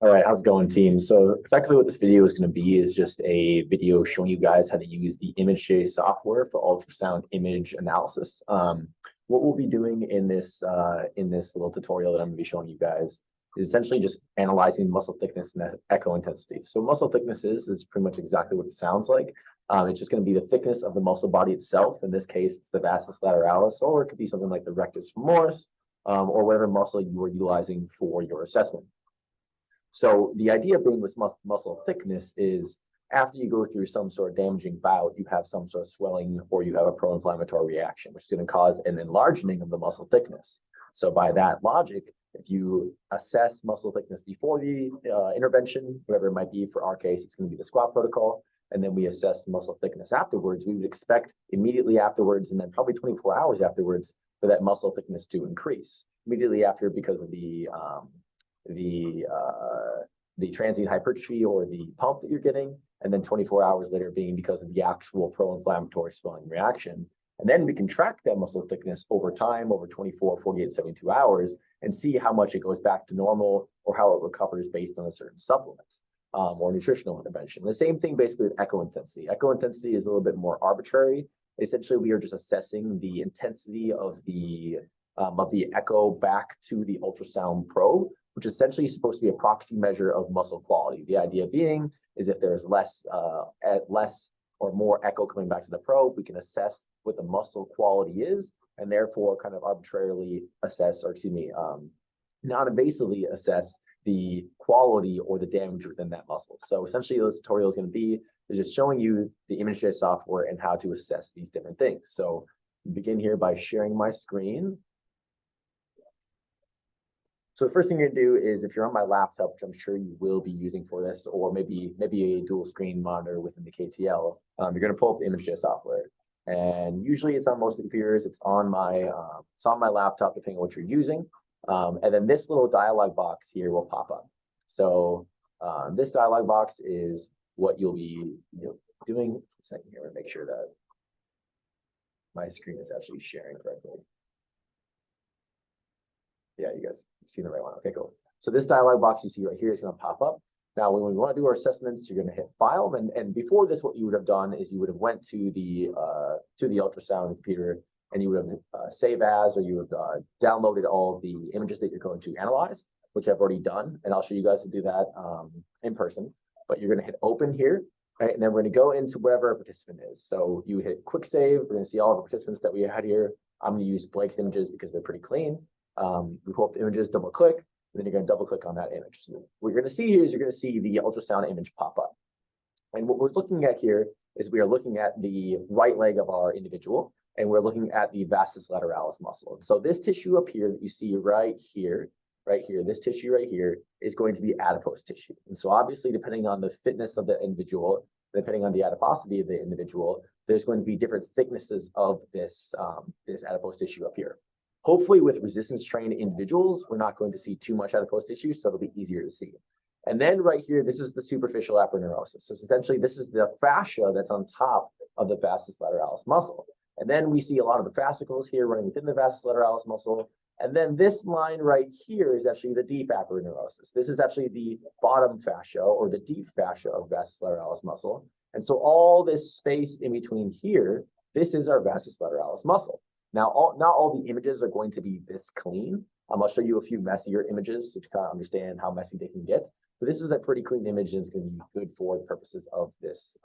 All right, how's it going, team? So effectively what this video is going to be is just a video showing you guys how to use the ImageJ software for ultrasound image analysis. What we'll be doing in this little tutorial that I'm going to be showing you guys is essentially just analyzing muscle thickness and echo intensity. So muscle thickness is pretty much exactly what it sounds like. It's just going to be the thickness of the muscle body itself. In this case, it's the vastus lateralis, or it could be something like the rectus femoris, or whatever muscle you are utilizing for your assessment. So the idea being with muscle thickness is after you go through some sort of damaging bout, you have some sort of swelling or you have a pro-inflammatory reaction, which is going to cause an enlarging of the muscle thickness. So by that logic, if you assess muscle thickness before the intervention, whatever it might be, for our case, it's going to be the squat protocol, and then we assess muscle thickness afterwards, we would expect immediately afterwards, and then probably 24 hours afterwards, for that muscle thickness to increase immediately after because of the transient hypertrophy or the pump that you're getting, and then 24 hours later being because of the actual pro-inflammatory swelling reaction. And then we can track that muscle thickness over time, over 24, 48, 72 hours, and see how much it goes back to normal or how it recovers based on a certain supplement or nutritional intervention. The same thing basically with echo intensity. Echo intensity is a little bit more arbitrary. Essentially, we are just assessing the intensity of the echo back to the ultrasound probe, which essentially is supposed to be a proxy measure of muscle quality. The idea being is if there's less or more echo coming back to the probe, we can assess what the muscle quality is, and therefore kind of arbitrarily assess, or excuse me, non-invasively assess the quality or the damage within that muscle. So essentially this tutorial is going to be just showing you the ImageJ software and how to assess these different things. So begin here by sharing my screen. So the first thing you're gonna do is, if you're on my laptop, which I'm sure you will be using for this, or maybe a dual screen monitor within the KTL, you're gonna pull up the ImageJ software. And usually it's on most of the computers. It's on my laptop, depending on what you're using. And then this little dialog box here will pop up. So this dialog box is what you'll be doing. A second here to make sure that my screen is actually sharing correctly. Yeah, you guys see the right one. Okay, cool. So this dialog box you see right here is going to pop up. Now, when we want to do our assessments, you're going to hit File, and before this, what you would have done is you would have went to the ultrasound computer, and you would have save as, or you would have downloaded all of the images that you're going to analyze, which I've already done, and I'll show you guys to do that in person. But you're going to hit Open here, right? And then we're going to go into wherever a participant is. So you hit Quick Save. We're going to see all of the participants that we had here. I'm going to use Blake's images because they're pretty clean. We pull up the images, double click, and then you're going to double click on that image. So what you're going to see here is you're going to see the ultrasound image pop up. And what we're looking at here is we are looking at the right leg of our individual, and we're looking at the vastus lateralis muscle. So this tissue up here that you see right here, this tissue right here is going to be adipose tissue. And so obviously, depending on the fitness of the individual, depending on the adiposity of the individual, there's going to be different thicknesses of this adipose tissue up here. Hopefully with resistance trained individuals, we're not going to see too much adipose tissue, so it'll be easier to see. And then right here, this is the superficial aponeurosis. So essentially, this is the fascia that's on top of the vastus lateralis muscle. And then we see a lot of the fascicles here running within the vastus lateralis muscle. And then this line right here is actually the deep aponeurosis. This is actually the bottom fascia or the deep fascia of vastus lateralis muscle. And so all this space in between here, this is our vastus lateralis muscle. Now, not all the images are going to be this clean. I'll show you a few messier images to kind of understand how messy they can get. But this is a pretty clean image, and it's going to be good for the purposes of this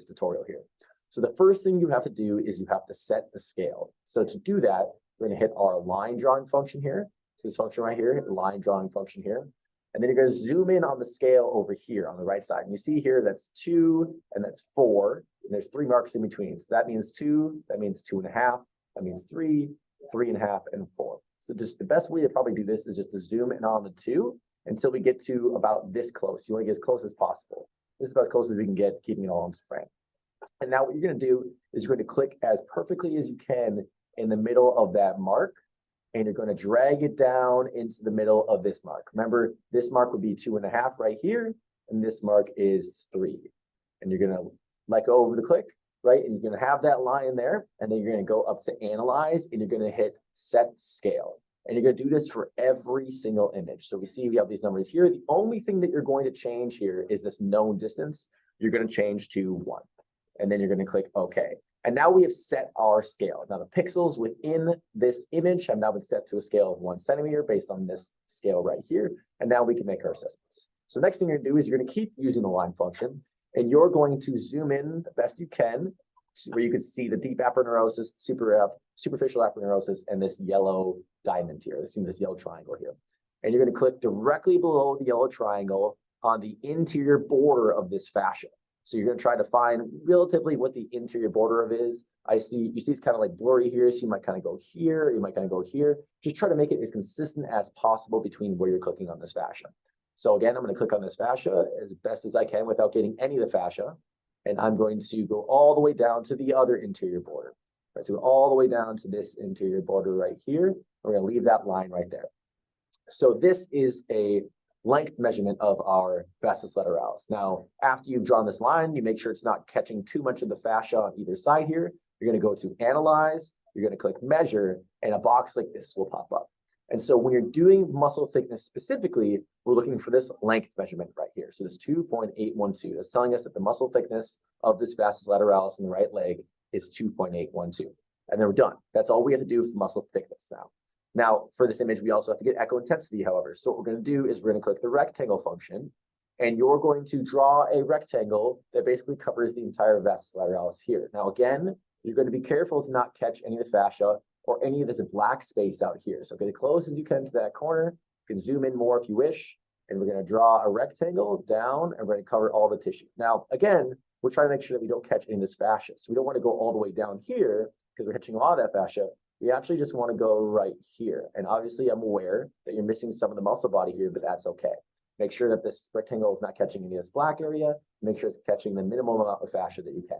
tutorial here. So the first thing you have to do is you have to set the scale. So to do that, we're going to hit our line drawing function here. So this function right here, hit the line drawing function here. And then you're going to zoom in on the scale over here on the right side. And you see here that's 2 and that's 4. And there's 3 marks in between. So that means 2, that means 2.5. That means 3, 3.5, and 4. So just the best way to probably do this is just to zoom in on the 2 until we get to about this close. You want to get as close as possible. This is about as close as we can get, keeping it all into frame. And now what you're going to do is you're going to click as perfectly as you can in the middle of that mark, and you're going to drag it down into the middle of this mark. Remember, this mark would be 2.5 right here, and this mark is 3. And you're going to let go of the click, right? And you're going to have that line there, and then you're going to go up to Analyze, and you're going to hit Set Scale. And you're going to do this for every single image. So we see we have these numbers here. The only thing that you're going to change here is this known distance. You're going to change to 1. And then you're going to click OK. And now we have set our scale. Now the pixels within this image have now been set to a scale of 1 centimeter based on this scale right here. And now we can make our assessments. So next thing you're going to do is you're going to keep using the line function, and you're going to zoom in the best you can where you can see the deep aponeurosis, superficial aponeurosis, and this yellow diamond here. This yellow triangle here. And you're going to click directly below the yellow triangle on the interior border of this fascia. So you're going to try to find relatively what the interior border of is. You see it's kind of like blurry here, so you might kind of go here, you might kind of go here. Just try to make it as consistent as possible between where you're clicking on this fascia. So again, I'm going to click on this fascia as best as I can without getting any of the fascia. And I'm going to go all the way down to the other interior border. Right, so all the way down to this interior border right here. We're going to leave that line right there. So this is a length measurement of our vastus lateralis. Now, after you've drawn this line, you make sure it's not catching too much of the fascia on either side here. You're going to go to Analyze, you're going to click Measure, and a box like this will pop up. And so when you're doing muscle thickness specifically, we're looking for this length measurement right here. So this 2.812, that's telling us that the muscle thickness of this vastus lateralis in the right leg is 2.812. And then we're done. That's all we have to do for muscle thickness now. Now, for this image, we also have to get echo intensity, however. So what we're going to do is we're going to click the rectangle function, and you're going to draw a rectangle that basically covers the entire vastus lateralis here. Now, again, you're going to be careful to not catch any of the fascia or any of this black space out here. So get as close as you can to that corner. You can zoom in more if you wish. And we're going to draw a rectangle down, and we're going to cover all the tissue. Now, again, we're trying to make sure that we don't catch any of this fascia. So we don't want to go all the way down here because we're catching a lot of that fascia. We actually just want to go right here. And obviously, I'm aware that you're missing some of the muscle body here, but that's okay. Make sure that this rectangle is not catching any of this black area. Make sure it's catching the minimum amount of fascia that you can.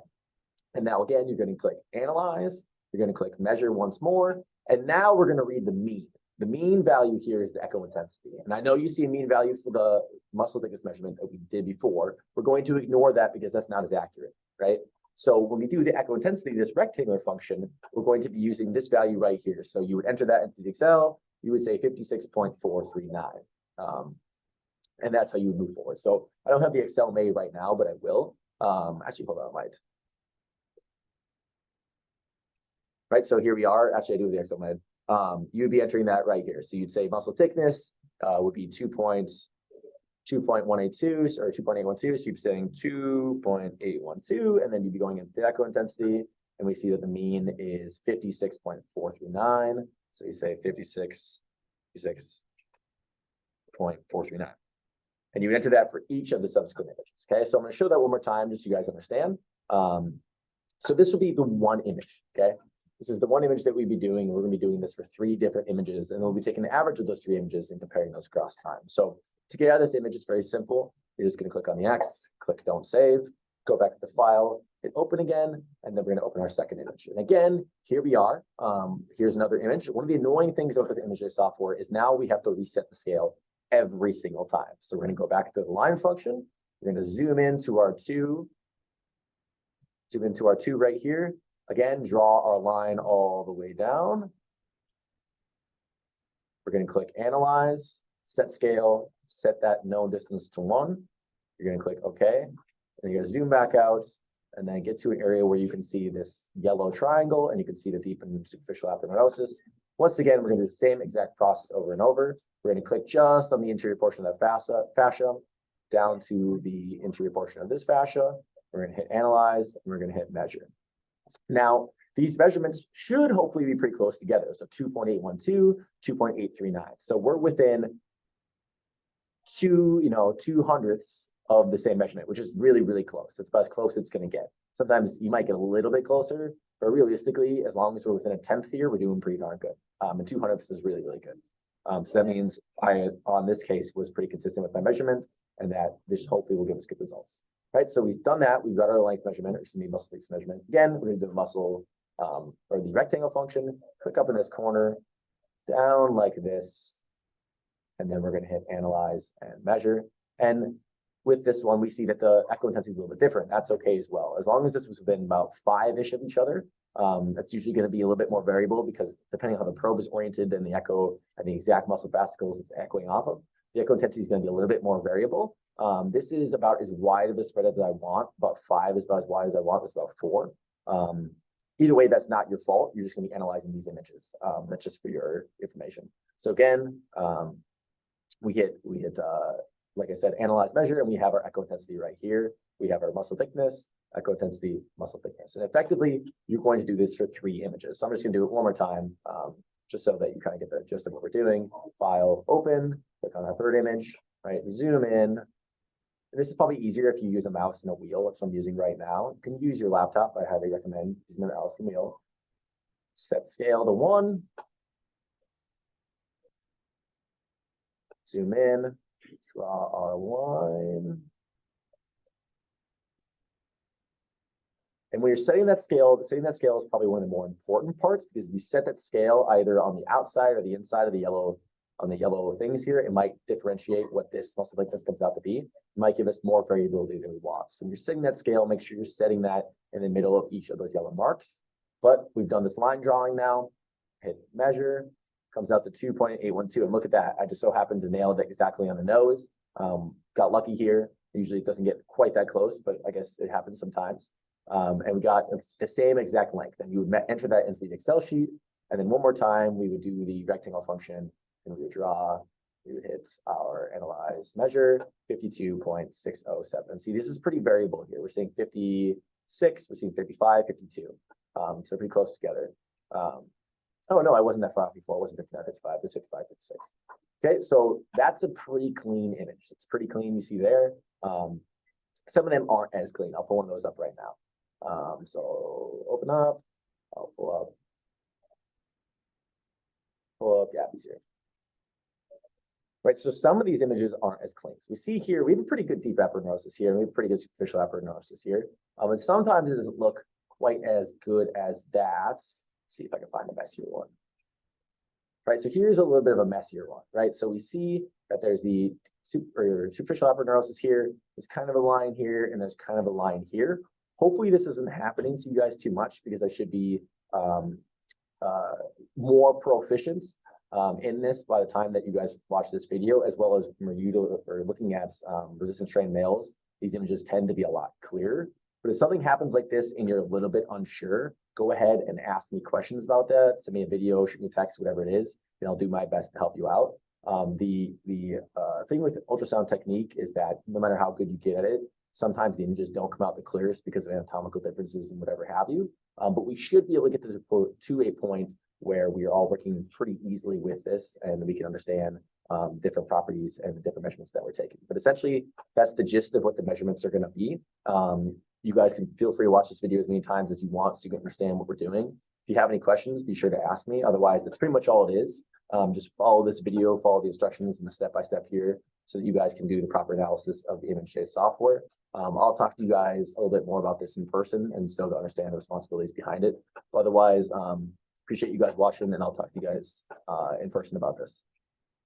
And now, again, you're going to click Analyze. You're going to click Measure once more. And now we're going to read the mean. The mean value here is the echo intensity. And I know you see a mean value for the muscle thickness measurement that we did before. We're going to ignore that because that's not as accurate, right? So when we do the echo intensity, this rectangular function, we're going to be using this value right here. So you would enter that into the Excel, you would say 56.439. And that's how you would move forward. So I don't have the Excel made right now, but I will. Actually, hold on, I might. Right, so here we are. Actually, I do have the Excel made. You'd be entering that right here. So you'd say muscle thickness would be 2.182 or 2.812. So you'd be saying 2.812, and then you'd be going into the echo intensity, and we see that the mean is 56.439. So you say 56.439. And you enter that for each of the subsequent images. Okay, so I'm going to show that one more time just so you guys understand. So this will be the one image. Okay. This is the one image that we'd be doing. We're going to be doing this for 3 different images, and we'll be taking the average of those 3 images and comparing those across time. So to get out of this image, it's very simple. You're just going to click on the X, click Don't Save, go back to the file, hit Open again, and then we're going to open our second image. And again, here we are. Here's another image. One of the annoying things about this image software is now we have to reset the scale every single time. So we're going to go back to the line function. We're going to zoom into our 2 right here. Again, draw our line all the way down. We're going to click Analyze, Set Scale, set that known distance to 1. You're going to click OK. And you're going to zoom back out and then get to an area where you can see this yellow triangle and you can see the deep and superficial aponeurosis. Once again, we're going to do the same exact process over and over. We're going to click just on the interior portion of that fascia down to the interior portion of this fascia. We're going to hit Analyze and we're going to hit Measure. Now, these measurements should hopefully be pretty close together. So 2.812, 2.839. So we're within 2/200ths of the same measurement, which is really, really close. It's about as close as it's going to get. Sometimes you might get a little bit closer, but realistically, as long as we're within a 10th here, we're doing pretty darn good. And 2/200ths is really, really good. So that means I, on this case, was pretty consistent with my measurement, and that this hopefully will give us good results. Right, so we've done that. We've got our length measurement, or excuse me, muscle thickness measurement. Again, we're going to do the muscle or the rectangle function. Click up in this corner, down like this, and then we're going to hit Analyze and Measure. And with this one, we see that the echo intensity is a little bit different. That's okay as well. As long as this was within about 5-ish of each other, That's usually going to be a little bit more variable because depending on how the probe is oriented and the echo and the exact muscle fascicles it's echoing off of, the echo intensity is going to be a little bit more variable. This is about as wide of a spread as I want. About 5 is about as wide as I want. It's about 4. Either way, that's not your fault. You're just going to be analyzing these images. That's just for your information. So again, we hit like I said, analyze, measure, and we have our echo intensity right here. We have our muscle thickness, echo intensity, muscle thickness. And effectively, you're going to do this for 3 images. So I'm just going to do it one more time, just so that you kind of get the gist of what we're doing. File, open, click on our 3rd image, right? Zoom in. And this is probably easier if you use a mouse and a wheel. That's what I'm using right now. You can use your laptop. I highly recommend using an Allison wheel. Set scale to 1. Zoom in, draw our line. And when you're setting that scale is probably one of the more important parts, because if you set that scale either on the outside or the inside of the yellow, on the yellow things here, it might differentiate what this muscle thickness comes out to be. It might give us more variability than we want. So when you're setting that scale, make sure you're setting that in the middle of each of those yellow marks. But we've done this line drawing now. Hit measure, comes out to 2.812. And look at that. I just so happened to nail it exactly on the nose. Got lucky here. Usually it doesn't get quite that close, but I guess it happens sometimes. And we got the same exact length. And you would enter that into the Excel sheet. And then one more time, we would do the rectangle function and we would draw, we would hit our analyze measure 52.607. See, this is pretty variable here. We're seeing 56, we're seeing 55, 52. So pretty close together. Oh, no, I wasn't that far off before. It wasn't 59, 55, it was 55, 56. Okay, so that's a pretty clean image. It's pretty clean, you see there. Some of them aren't as clean. I'll pull one of those up right now. So open up, I'll pull up Gabby's here. Right, so some of these images aren't as clean. So we see here, we have a pretty good deep aponeurosis here, and we have pretty good superficial aponeurosis here. And sometimes it doesn't look quite as good as that. Let's see if I can find a messier one. Right, so here's a little bit of a messier one, right? So we see that there's the superficial aponeurosis here. There's kind of a line here, and there's kind of a line here. Hopefully this isn't happening to you guys too much, because I should be more proficient in this by the time that you guys watch this video, as well as when you're looking at resistance trained males. These images tend to be a lot clearer. But if something happens like this and you're a little bit unsure, go ahead and ask me questions about that. Send me a video, shoot me a text, whatever it is, and I'll do my best to help you out. The thing with ultrasound technique is that no matter how good you get at it, sometimes the images don't come out the clearest because of anatomical differences and whatever have you. But we should be able to get to a point where we are all working pretty easily with this, and we can understand different properties and the different measurements that we're taking. But essentially, that's the gist of what the measurements are going to be. You guys can feel free to watch this video as many times as you want so you can understand what we're doing. If you have any questions, be sure to ask me. Otherwise, that's pretty much all it is. Just follow this video, follow the instructions and the step-by-step here so that you guys can do the proper analysis of the ImageJ software. I'll talk to you guys a little bit more about this in person, and so to understand the responsibilities behind it. Otherwise, appreciate you guys watching, and I'll talk to you guys in person about this.